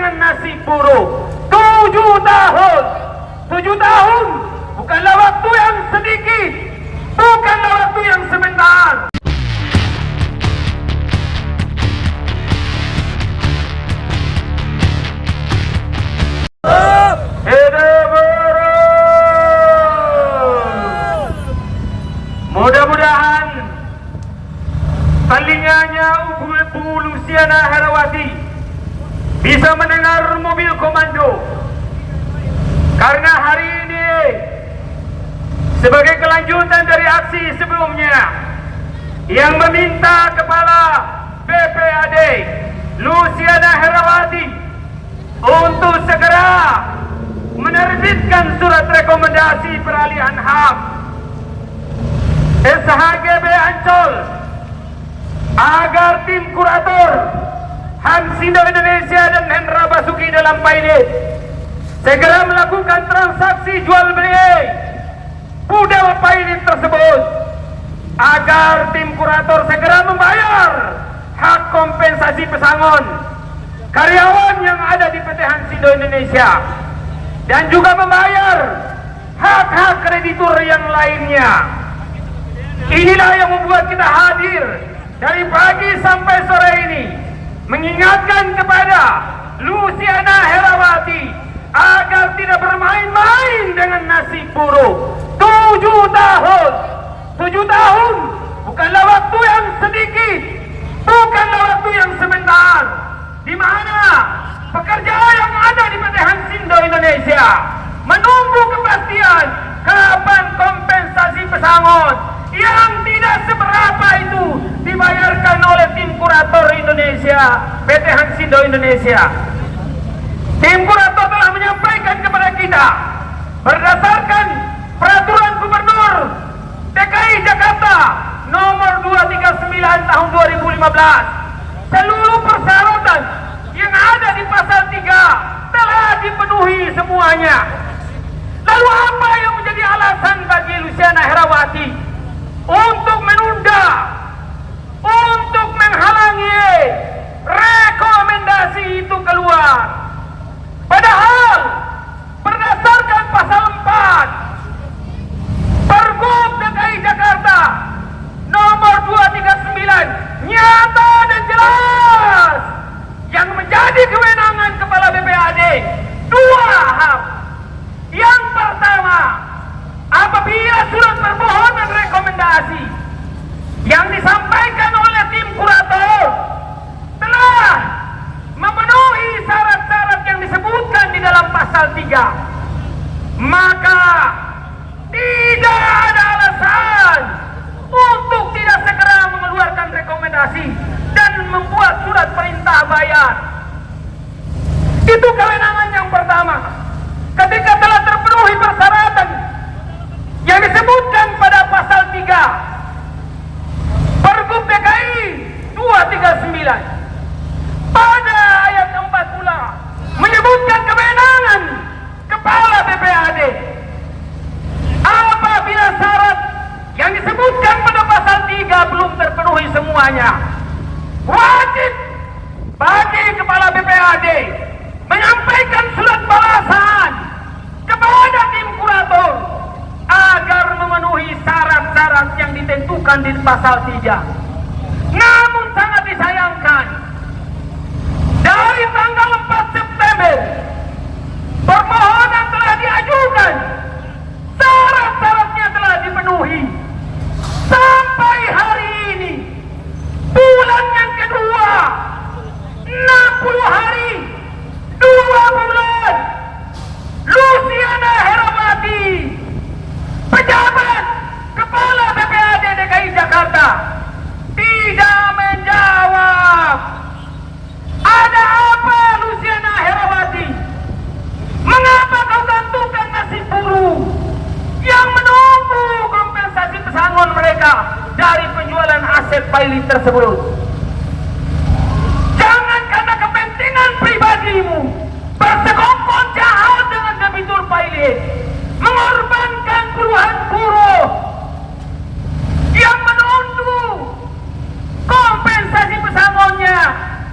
dengan nasib buruk. 7 tahun. 7 tahun bukanlah waktu yang sedikit, bukanlah waktu yang sebentar. Mudah-mudahan telinganya Ibu Luciana Herawati bisa mendengar mobil komando, karena hari ini sebagai kelanjutan dari aksi sebelumnya yang meminta Kepala BPAD Luciana Herawati untuk segera menerbitkan surat rekomendasi peralihan hak SHGB Ancol agar tim kurator Hamsindo Indonesia dan Hendra Basuki dalam pilot segera melakukan transaksi jual beli budaya pilot tersebut, agar tim kurator segera membayar hak kompensasi pesangon karyawan yang ada di PT Hamsindo Indonesia, dan juga membayar hak-hak kreditur yang lainnya. Inilah yang membuat kita hadir dari pagi sampai sore ini, mengingatkan kepada Luciana Herawati agar tidak bermain-main dengan nasib buruk. 7 tahun. 7 tahun bukanlah waktu yang sedikit, bukanlah waktu yang sebentar, di mana pekerja yang ada di PT Hamsindo Indonesia menunggu kepastian kapan kompensasi pesangon yang tidak seberapa itu dibayarkan oleh tim kurator Indonesia, PT Hamsindo Indonesia. Tim kurator telah menyampaikan kepada kita berdasarkan peraturan Gubernur DKI Jakarta nomor 239 tahun 2015, seluruh persyaratan yang ada di pasal 3 telah dipenuhi semuanya. Lalu apa yang menjadi alasan bagi Luciana Herawati untuk menunda, untuk menghalangi rekomendasi itu keluar? Padahal berdasarkan pasal 4 Pergub DKI Jakarta nomor 239 nyata dan jelas yang menjadi kewenangan Kepala BPAD 2 hal. Yang pertama, apabila surat permohonan rekomendasi yang disampaikan oleh tim kurator telah memenuhi syarat-syarat yang disebutkan di dalam pasal 3, maka tidak ada alasan untuk tidak segera mengeluarkan rekomendasi dan membuat surat perintah bayar. Itu kewenangan yang pertama. Ketika telah terpenuhi persyaratan yang disebutkan pada pasal 3 Pergub DKI 239, pada ayat 4 pula menyebutkan kewenangan Kepala BPAD apabila syarat yang disebutkan pada pasal 3 belum terpenuhi semuanya, wajib bagi Kepala BPAD menyampaikan surat balasan kepada tim kurator agar memenuhi syarat-syarat yang ditentukan di pasal 3. Namun sangat disayangkan, dari tanggal 4 September permohonan telah diajukan, syarat-syaratnya telah dipenuhi, sampai hari ini bulan yang kedua, 60 hari, 2 bulan, Luciana Herawati, pejabat Kepala BPAD DKI Jakarta, tidak menjawab. Ada apa, Luciana Herawati? Mengapa kau gantungkan nasib buruk yang menunggu kompensasi pesangon mereka dari penjualan aset pilot tersebut? Jangan karena kepentingan pribadimu bersekongkol jahat dengan debitur pilot, mengorbankan puluhan buruh yang menunggu kompensasi pesangonnya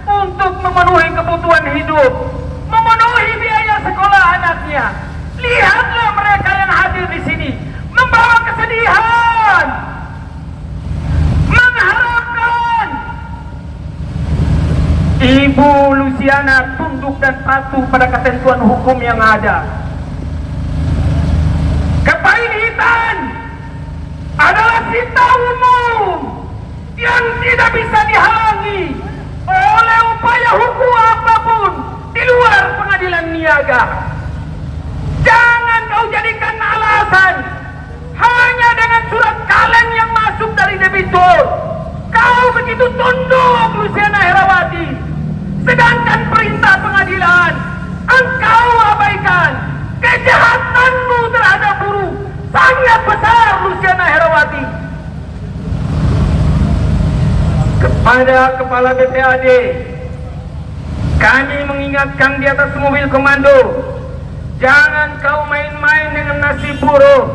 untuk memenuhi kebutuhan hidup. sekolah anaknya. Lihatlah mereka yang hadir di sini membawa kesedihan, mengharapkan Ibu Luciana tunduk dan patuh pada ketentuan hukum yang ada. Kepailitan adalah cita umum yang tidak bisa dihalangi oleh upaya hukum apapun di luar pengadilan niaga. Jangan kau jadikan alasan hanya dengan surat kaleng yang masuk dari debitur kau begitu tunduk, Luciana Herawati, sedangkan perintah pengadilan engkau abaikan. Kejahatanmu terhadap buruh sangat besar, Luciana Herawati. Kepada Kepala BPAD, kami mengingatkan di atas mobil komando, jangan kau main-main dengan nasib buruh.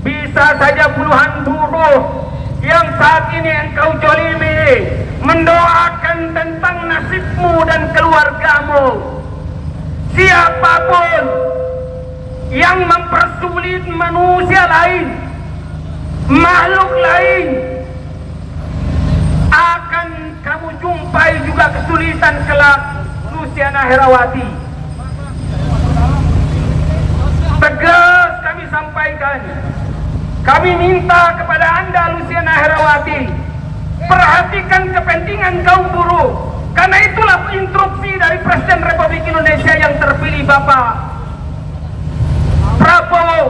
Bisa saja puluhan buruh yang saat ini engkau jolimi mendoakan tentang nasibmu dan keluargamu. Siapapun yang mempersulit manusia lain, makhluk lain, akan kamu jumpai juga kesulitan kelak, Luciana Herawati. Tegas kami sampaikan, kami minta kepada Anda, Luciana Herawati, perhatikan kepentingan kaum buruh, karena itulah instruksi dari Presiden Republik Indonesia yang terpilih, Bapak Prabowo.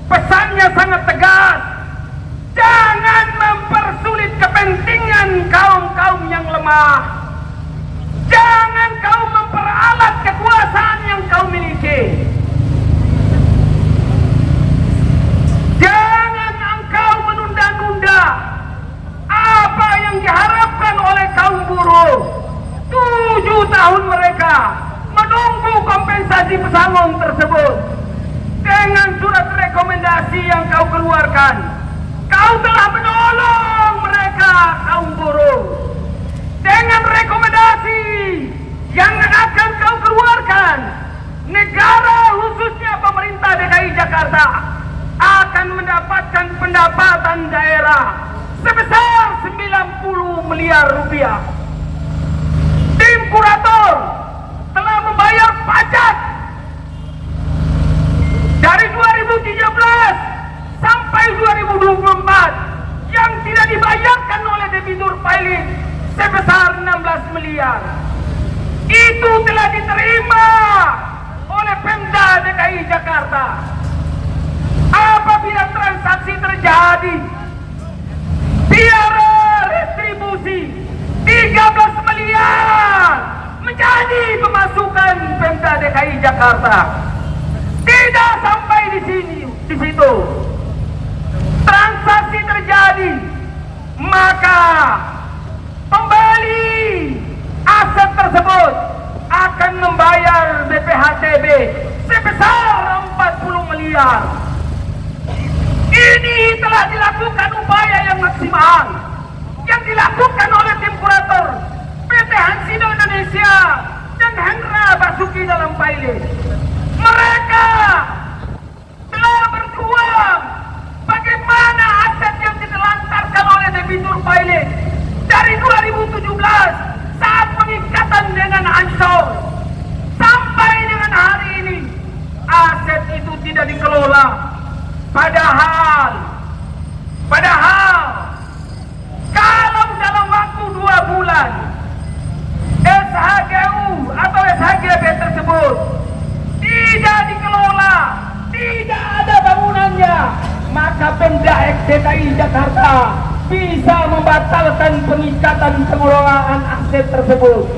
Pesannya sangat tegas, jangan mempersulit kepentingan kaum-kaum yang lemah. Jangan kau memperalat kekuasaan yang kau miliki. Jangan engkau menunda-nunda apa yang diharapkan oleh kaum buruh. 7 tahun mereka menunggu kompensasi pesangon tersebut. Dengan surat rekomendasi yang kau keluarkan, kau telah menolong mereka, kaum buruh. Dengan rekomendasi yang akan kau keluarkan, negara khususnya pemerintah DKI Jakarta akan mendapatkan pendapatan daerah sebesar 90 miliar rupiah. Tim kurator telah membayar pajak dari 2013 sampai 2024 yang tidak dibayarkan oleh debitur filing sebesar 16 miliar. Itu telah diterima oleh Pemda DKI Jakarta. Apabila transaksi terjadi, biaya retribusi 13 miliar menjadi pemasukan Pemda DKI Jakarta. Tidak sampai di situ. Transaksi terjadi, maka pembeli aset tersebut akan membayar BPHTB sebesar 40 miliar. Ini telah dilakukan upaya yang maksimal yang dilakukan oleh tim kurator PT Hansino Indonesia dan Hendra Basuki dalam filing. Mereka telah berjuang bagaimana aset yang ditelantarkan oleh debitur filing dari 2017 saat pengikatan dengan Ansor sampai dengan hari ini aset itu tidak dikelola. Padahal kalau dalam waktu 2 bulan SHGU atau SHGB tersebut tidak dikelola, tidak ada bangunannya, maka Pemda DKI Jakarta bisa membatalkan pengikatan pengelolaan aset tersebut.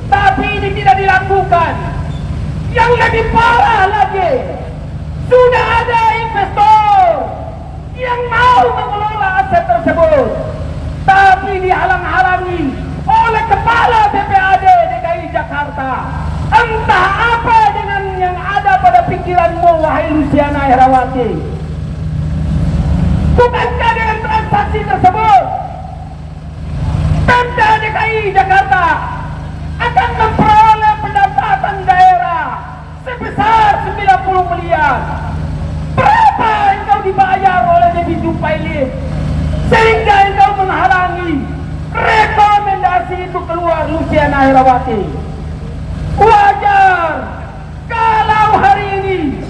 Tapi ini tidak dilakukan. Yang lebih parah lagi, sudah ada investor yang mau mengelola aset tersebut, tapi dihalang-halangi oleh Kepala BPAD DKI Jakarta. Entah apa dengan yang ada pada pikiranmu, wahai Luciana Herawati. Bukankah dengan transaksi tersebut Pemda DKI Jakarta akan memperoleh pendapatan daerah Luciana Herawati. Wajar kalau hari ini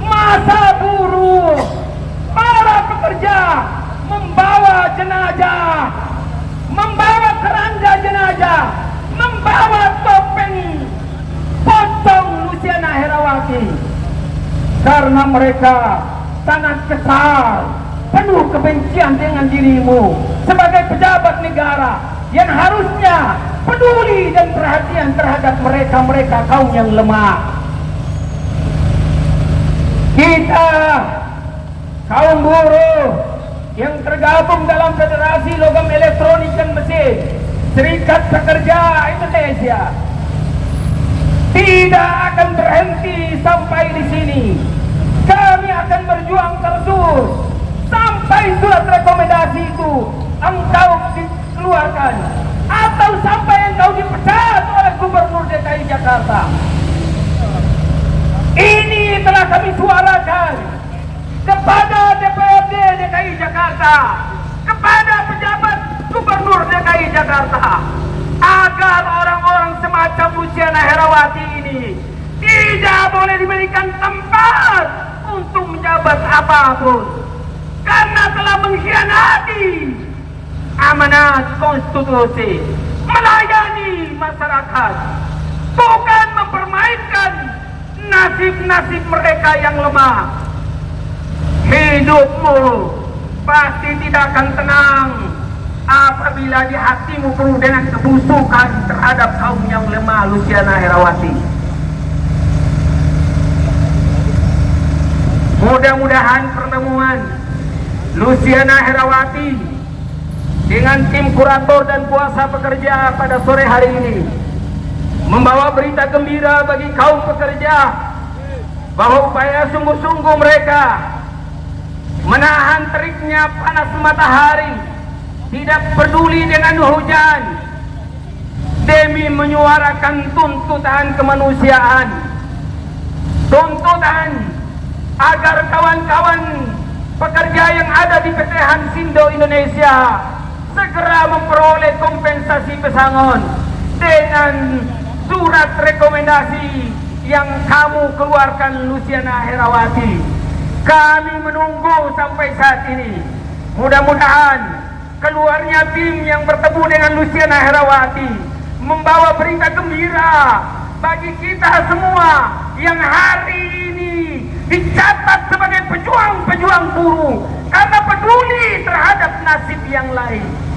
masa buruh, para pekerja membawa jenazah, membawa keranda jenazah, membawa topeng pocong Luciana Herawati, karena mereka sangat kesal, penuh kebencian dengan dirimu sebagai pejabat negara yang harusnya peduli dan perhatian terhadap mereka kaum yang lemah. Kita kaum buruh yang tergabung dalam Federasi Logam Elektronik dan Mesin Serikat Pekerja Indonesia tidak akan berhenti sampai di sini. Kami akan berjuang terus sampai surat rekomendasi itu engkau dikeluarkan atau sampai engkau dipecat oleh Gubernur DKI Jakarta. Ini telah kami suarakan kepada DPRD DKI Jakarta, kepada pejabat Gubernur DKI Jakarta, agar orang-orang semacam Luciana Herawati ini tidak boleh diberikan tempat untuk menjabat apapun, karena telah mengkhianati amanat konstitusi, melayani masyarakat, bukan mempermainkan nasib-nasib mereka yang lemah. Hidupmu pasti tidak akan tenang apabila di hatimu penuh dengan kebusukan terhadap kaum yang lemah, Luciana Herawati. Mudah-mudahan pertemuan Luciana Herawati dengan tim kurator dan kuasa pekerja pada sore hari ini membawa berita gembira bagi kaum pekerja bahwa upaya sungguh-sungguh mereka menahan teriknya panas matahari, tidak peduli dengan hujan, demi menyuarakan tuntutan kemanusiaan, tuntutan agar kawan-kawan pekerja yang ada di PT Hansindo Indonesia segera memperoleh kompensasi pesangon dengan surat rekomendasi yang kamu keluarkan, Luciana Herawati. Kami menunggu sampai saat ini. Mudah-mudahan keluarnya tim yang bertemu dengan Luciana Herawati membawa berita gembira bagi kita semua yang hari ini dicatat sebagai pejuang-pejuang buruh karena peduli terhadap nasib yang lain.